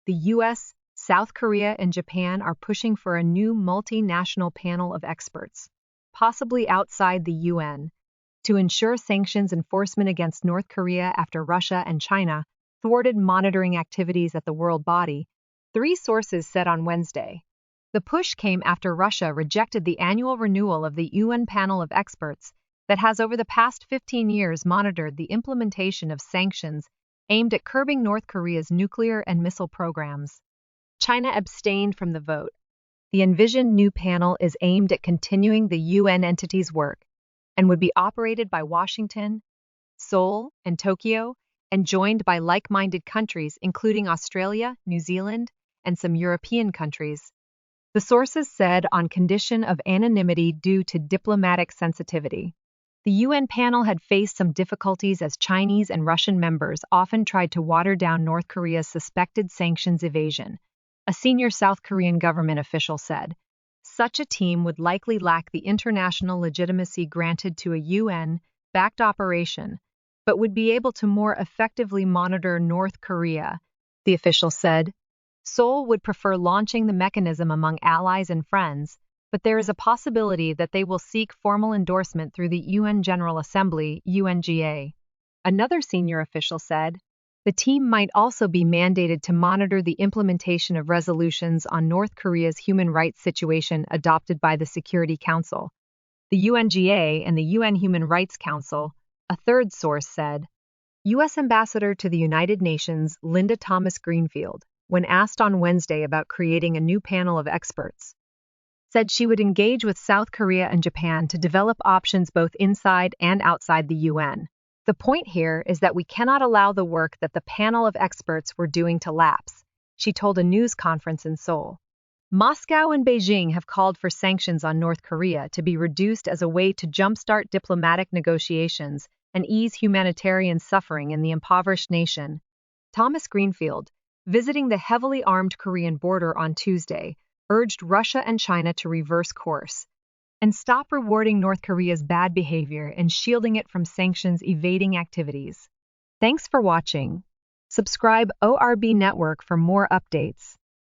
the US, South Korea, and Japan are pushing for a new multinational panel of experts, possibly outside the UN, to ensure sanctions enforcement against North Korea after Russia and China thwarted monitoring activities at the world body, three sources said on Wednesday. The push came after Russia rejected the annual renewal of the UN panel of experts that has over the past 15 years monitored the implementation of sanctions aimed at curbing North Korea's nuclear and missile programs. China abstained from the vote. The envisioned new panel is aimed at continuing the UN entity's work and would be operated by Washington, Seoul, and Tokyo, and joined by like-minded countries including Australia, New Zealand, and some European countries. The sources said on condition of anonymity due to diplomatic sensitivity. The UN panel had faced some difficulties as Chinese and Russian members often tried to water down North Korea's suspected sanctions evasion, a senior South Korean government official said. Such a team would likely lack the international legitimacy granted to a UN-backed operation, but would be able to more effectively monitor North Korea, the official said. Seoul would prefer launching the mechanism among allies and friends, but there is a possibility that they will seek formal endorsement through the UN General Assembly, UNGA. Another senior official said, the team might also be mandated to monitor the implementation of resolutions on North Korea's human rights situation adopted by the Security Council, the UNGA, and the UN Human Rights Council, a third source said. U.S. Ambassador to the United Nations Linda Thomas-Greenfield, when asked on Wednesday about creating a new panel of experts, said she would engage with South Korea and Japan to develop options both inside and outside the UN. The point here is that we cannot allow the work that the panel of experts were doing to lapse, she told a news conference in Seoul. Moscow and Beijing have called for sanctions on North Korea to be reduced as a way to jumpstart diplomatic negotiations and ease humanitarian suffering in the impoverished nation. Thomas Greenfield, visiting the heavily armed Korean border on Tuesday, urged Russia and China to reverse course and stop rewarding North Korea's bad behavior and shielding it from sanctions-evading activities. Thanks for watching. Subscribe ORB Network for more updates.